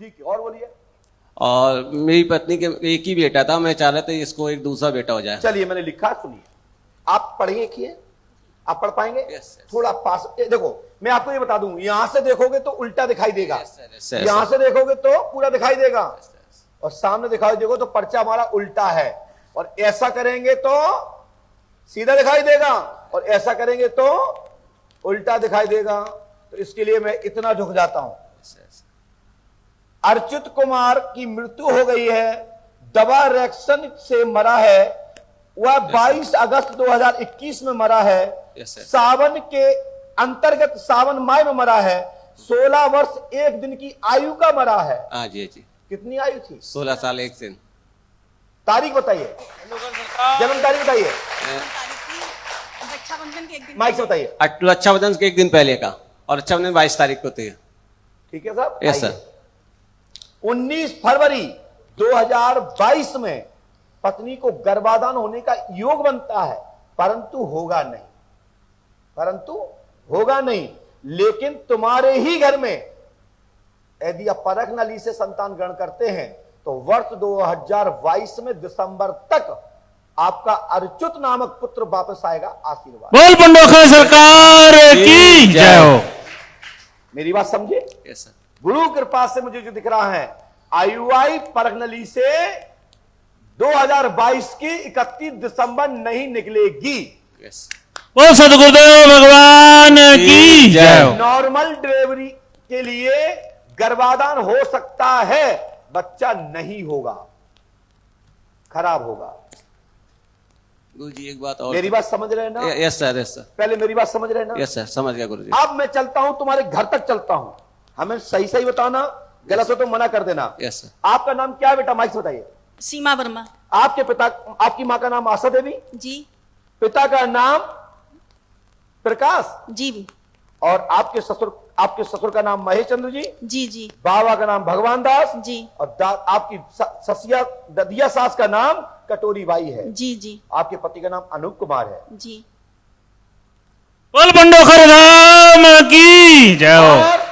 ठीक है, और बोलिए। और मेरी पत्नी के एक ही बेटा था, मैं चाह रहा था इसको एक दूसरा बेटा हो जाए। चलिए मैंने लिखा, सुनिए। आप पढ़िए किए, आप पढ़ पाएंगे? Yes, yes. थोड़ा पास देखो, मैं आपको ये बता दूं, यहां से देखोगे तो उल्टा दिखाई देगा, Yes, sir, yes, sir, यहां sir. से देखोगे तो पूरा दिखाई देगा, Yes, yes. और सामने दिखाई देखो तो पर्चा हमारा उल्टा है, और ऐसा करेंगे तो सीधा दिखाई देगा, और ऐसा करेंगे तो उल्टा दिखाई देगा। तो इसके लिए मैं इतना झुक जाता हूं। Yes, yes. अर्चित कुमार की मृत्यु हो गई है, दवा रिएक्शन से मरा है, वह 22 अगस्त 2021 में मरा है। Yes, sir. सावन के अंतर्गत सावन माह में मरा है, 16 वर्ष 1 दिन की आयु का मरा है। हाँ जी जी। कितनी आयु थी? 16 साल 1 दिन। तारीख बताइए, जन्म तारीख बताइए, रक्षाबंधन के एक दिन माइक से बताइए। रक्षाबंधन के एक दिन पहले का, और रक्षाबंधन 22 तारीख को थी। ठीक है साहब? Yes sir. आइए। 19 फरवरी 2022 में पत्नी को गर्भाधान होने का योग बनता है, परंतु होगा नहीं, लेकिन तुम्हारे ही घर में यदि आप परख नली से संतान ग्रहण करते हैं तो वर्ष 2022 में दिसंबर तक आपका अर्चुत नामक पुत्र वापस आएगा। आशीर्वाद। बोल पंडोखर सरकार की जय हो। मेरी बात समझे? Yes sir. गुरु कृपा से मुझे जो दिख रहा है, आयुआई परख नली से 2022 की 31 दिसंबर नहीं निकलेगी। यस। बोल सदगुरुदेव भगवान की जय हो। नॉर्मल डिलीवरी के लिए गर्भाधान हो सकता है, बच्चा नहीं होगा, खराब होगा। गुरुजी एक बात और। मेरी बात समझ रहे हैं ना? Yes sir, yes sir. पहले मेरी बात समझ रहे हैं ना? यस सर, समझ गया गुरुजी। अब मैं चलता हूं, तुम्हारे घर तक चलता हूं, हमें सही सही बताना, गलत हो तो मना कर देना। Yes sir. आपका नाम क्या है बेटा? माइक से बताइए। सीमा वर्मा। आपके पिता, आपकी माँ का नाम आशा देवी, जी पिता का नाम प्रकाश, जी और आपके ससुर का नाम महेश चंद्र जी, जी जी बाबा का नाम भगवान दास जी और आपकी ससिया ददिया सास का नाम कटोरी बाई है। जी जी आपके पति का नाम अनूप कुमार है। जी। बोल पंडोखर धाम की जय हो। और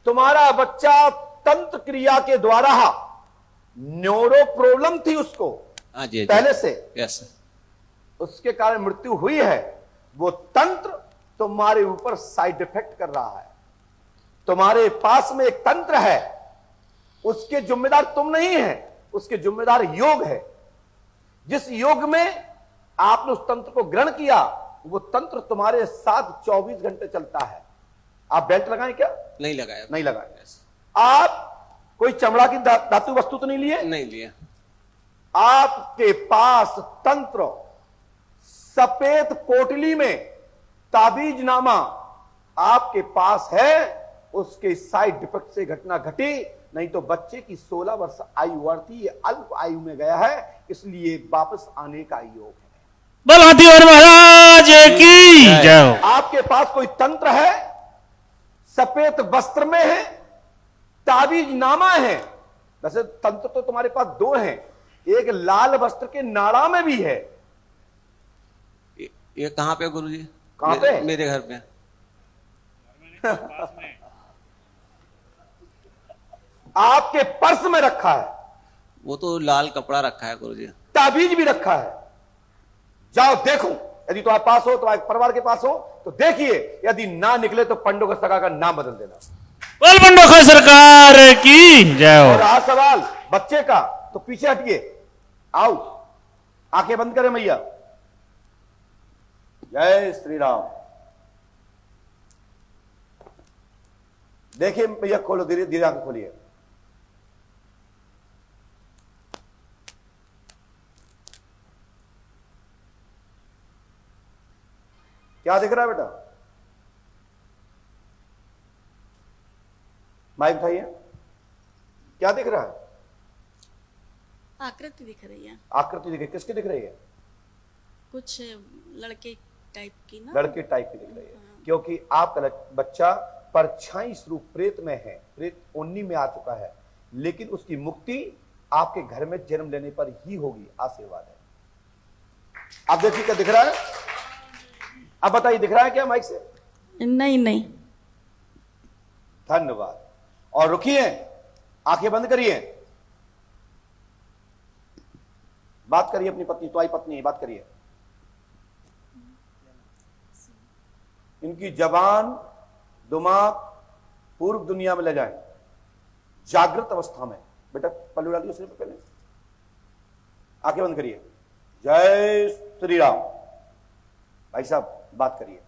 तुम्हारा बच्चा तंत्र क्रिया के द्वारा न्यूरो प्रॉब्लम थी उसको हाँ जी पहले से, यस सर। उसके कारण मृत्यु हुई है। वो तंत्र तुम्हारे ऊपर साइड इफेक्ट कर रहा है। तुम्हारे पास में एक तंत्र है, उसके जिम्मेदार तुम नहीं है, उसके जिम्मेदार योग है। जिस योग में आपने उस तंत्र को ग्रहण किया, वो तंत्र तुम्हारे साथ 24 घंटे चलता है। आप बेल्ट लगाएं क्या? नहीं लगाया। नहीं लगाएं। Yes. आप कोई चमड़ा की धातु वस्तु तो नहीं लिए? नहीं लिया। आपके पास तंत्र सफेद पोटली में ताबीजनामा आपके पास है, उसके साइड इफेक्ट से घटना घटी, नहीं तो बच्चे की 16 वर्ष आयु वर्ती, ये अल्प आयु में गया है, इसलिए वापस आने का योग है। बोल हाथीवर महाराज की जय हो। आपके पास कोई तंत्र है, सफेद वस्त्र में है, ताबीजनामा है। वैसे तंत्र तो तुम्हारे पास 2 हैं, एक लाल वस्त्र के नाड़ा में भी है। ये कहाँ पे गुरुजी? कहाँ पे? मेरे घर पे। आपके पर्स में रखा है, वो तो लाल कपड़ा रखा है गुरुजी। ताबीज भी रखा है। जाओ देखो, यदि तुम्हारे पास हो, तुम्हारे परिवार के पास हो तो देखिए, यदि ना निकले तो पंडोखर सरकार का नाम बदल देना। बोल पंडोखर सरकार की जय हो। और रहा सवाल बच्चे का, तो पीछे हटिए, आओ, आंखें बंद करें मैया। जय श्री राम। देखिए भैया, खोलो, धीरे धीरे आंखें खोलिए। क्या दिख रहा है बेटा? माइक उठाइए। क्या दिख रहा है? आकृति दिख रही है, आकृति दिख रही है। किसकी दिख रही है? कुछ लड़के टाइप की ना। लड़के टाइप की दिख रही है, क्योंकि आपका बच्चा परछाई स्वरूप प्रेत में है, प्रेत 19 में आ चुका है, लेकिन उसकी मुक्ति आपके घर में जन्म लेने पर ही होगी। आशीर्वाद है। आप देखिए क्या दिख रहा है? अब बताइए, दिख रहा है क्या माइक से? नहीं नहीं। धन्यवाद। और रुकिए, आंखें बंद करिए, बात करिए अपनी पत्नी, तो आई पत्नी है, बात करिए। इनकी जबान दिमाग पूर्व दुनिया में ले जाए, जागृत अवस्था में। बेटा पल्लू डालिए सिर पे पहले, आंखें बंद करिए। जय श्री राम। भाई साहब बात करिए।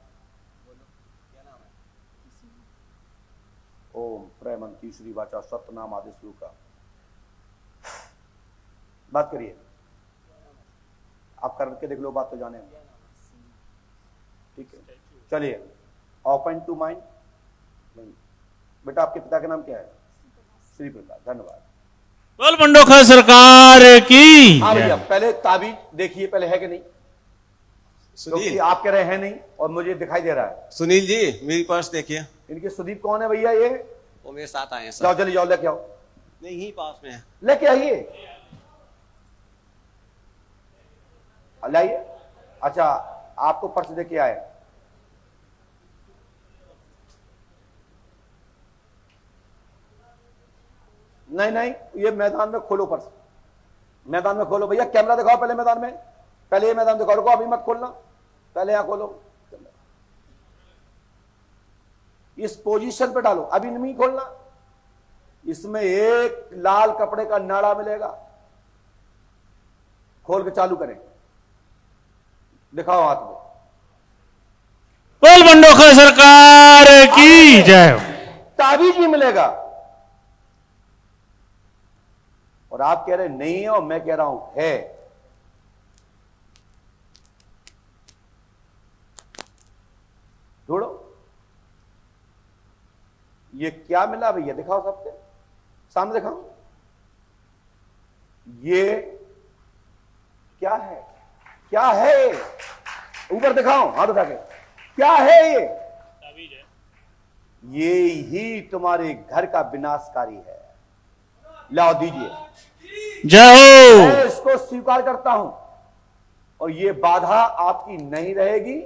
ओम प्रेमंती श्री वाचा सतनाम आदि श्लोक का बात करिए। आप करके देख लो, बात तो जाने। ठीक है, चलिए। Open to mind. बेटा आपके पिता का नाम क्या है? श्री प्रकाश। धन्यवाद। बोल बंडोखा सरकार की। हाँ भैया, पहले ताबीज देखिए, पहले है कि नहीं, क्योंकि सुनील, आप कह रहे हैं नहीं और मुझे दिखाई दे रहा है। सुनील जी मेरी पर्स देखिए। इनके सुदीप कौन है भैया? ये वो मेरे साथ आए हैं जाओ, सर। जल्दी जाओ, लेके आओ, नहीं, यहीं पास में है। लेके आइए, लाइए। अच्छा, आपको पर्स देके आए। नहीं नहीं, ये मैदान में खोलो पर्स, मैदान में खोलो भैया। कैमरा दिखाओ पहले मैदान में, पहले ये मैदान दिखाओ, रुको अभी मत खोलना, पहले यहां खोलो, इस पोजीशन पे डालो, अभी नहीं खोलना। इसमें एक लाल कपड़े का नाड़ा मिलेगा, खोल के चालू करें, दिखाओ हाथ में। बोल बंडोखा सरकार की जय। ताबीज भी मिलेगा। और आप कह रहे नहीं है और मैं कह रहा हूं है। ढूंढो, ये क्या मिला भैया? दिखाओ सबके सामने, दिखाओ ये क्या है? क्या है ये? ऊपर दिखाओ, हाथ उठा के, क्या है ये? ये ही तुम्हारे घर का विनाशकारी है। लाओ दीजिए। जय हो। मैं इसको स्वीकार करता हूं और ये बाधा आपकी नहीं रहेगी,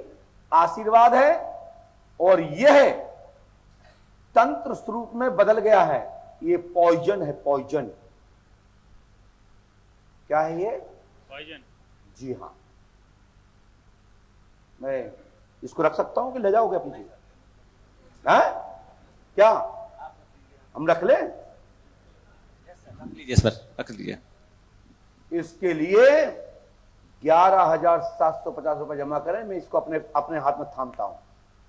आशीर्वाद है। और यह तंत्र स्वरूप में बदल गया है। ये पॉइजन है, पॉइजन। क्या है ये? पॉइजन। जी हां। मैं इसको रख सकता हूं कि ले जाओगे अपनी चीज? क्या हम रख लें? रख लीजिए सर, रख लीजिए। इसके लिए 11,750 रुपए जमा करें, मैं इसको अपने अपने हाथ में थामता हूं।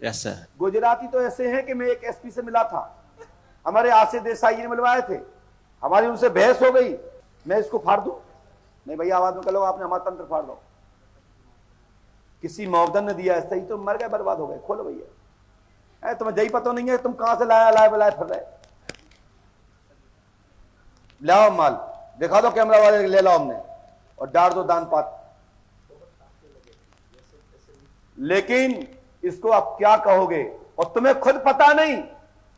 Yes sir. गुजराती तो ऐसे हैं कि मैं एक एसपी से मिला था, हमारे आसिफ देसाई जी ने मिलवाए थे, हमारी उनसे बहस हो गई। मैं इसको फाड़ दूं? नहीं भैया, आवाज में कहो, आपने हमारा तंत्र फाड़ दो। किसी मौदन ने दिया, ऐसा ही तो मर गए, बर्बाद हो गए। खोलो भैया, तुम्हें जही पता नहीं है तुम कहां से लाए फिर रहे। लाओ माल, दिखा दो कैमरा वाले, ले लो हमने, और डाल दो दान पात्र। लेकिन इसको आप क्या कहोगे? और तुम्हें खुद पता नहीं,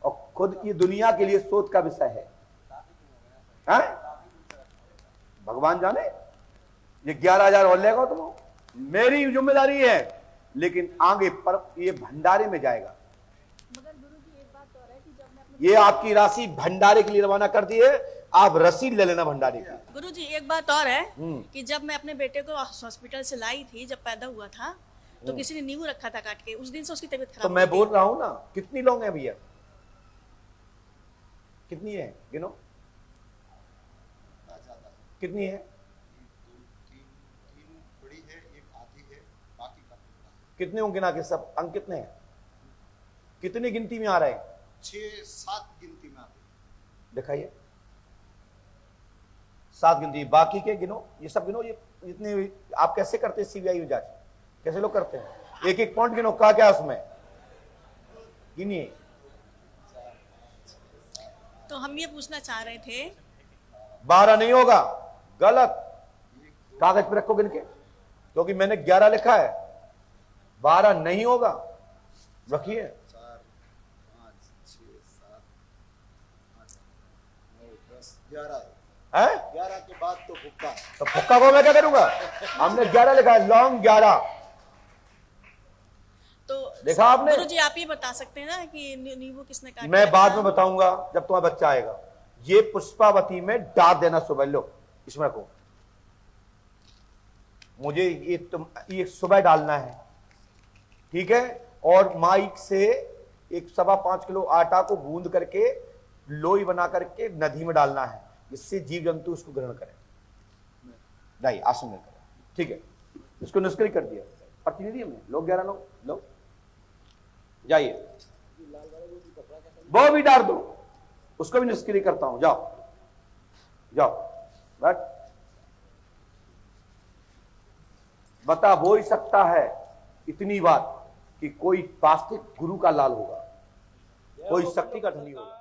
और खुद ये दुनिया के लिए सोच का विषय है। भगवान जाने, ये 11,000 और लेगा तुम, मेरी जिम्मेदारी है। लेकिन आगे पर ये भंडारे में जाएगा। ये आपकी राशि भंडारे के लिए रवाना कर दी है, आप रसीद ले लेना भंडारे की। गुरुजी एक बात और है कि जब मैं अपने बेटे को हॉस्पिटल से लाई थी, जब पैदा हुआ था, तो किसी ने नींबू रखा था काट के, उस दिन से उसकी तबीयत खराब तो हो मैं गई बोल थी। रहा हूं ना, कितनी लोग हैं भैया? कितनी है गिनो? कितनी है? कितने होंगे ना के सब अंक कितने हैं? कितनी गिनती में आ रहे हैं? 6-7 गिनती में आते हैं। दिखाइए, 7 गिनती। बाकी के गिनो, ये सब गिनो। ये जितने आप कैसे करते हैं सीबीआई में जांच, कैसे लोग करते हैं? एक एक पॉइंट गिनो, कहा क्या उसमें, गिनिए। तो हम ये पूछना चाह रहे थे, 12 नहीं होगा, गलत। कागज पे रखो गिन के, क्योंकि मैंने 11 लिखा है, 12 नहीं होगा। रखिए। 4, 5, 6, 7, 8, 9, 10, 11 है 11 के बाद तो भुक्का। तो फुक्का को मैं क्या करूंगा? हमने 11 लिखा है, लॉन्ग 11। तो देखा आपने? गुरुजी आप ये बता सकते हैं ना कि नींबू किसने काटा? मैं बाद में बताऊंगा जब तुम्हारा बच्चा आएगा। ये पुष्पावती में डाल देना सुबह। लो इसमें रखो, मुझे ये सुबह डालना है, ठीक है। और माइक से 1.25 किलो आटा को गूंद करके लोई बना करके नदी में डालना है, जिससे जीव जंतु उसको ग्रहण करें, नहीं आसन में करें, ठीक है। इसको निष्क्रिय कर दिया प्रतिनिधि में, लोग 11 लोग लो जाइए, वो भी डाल दो, उसको भी निष्क्रिय करता हूं। जाओ जाओ बैठ। बता वो ही सकता है इतनी बात कि कोई वास्तविक गुरु का लाल होगा, कोई शक्ति का धनी होगा।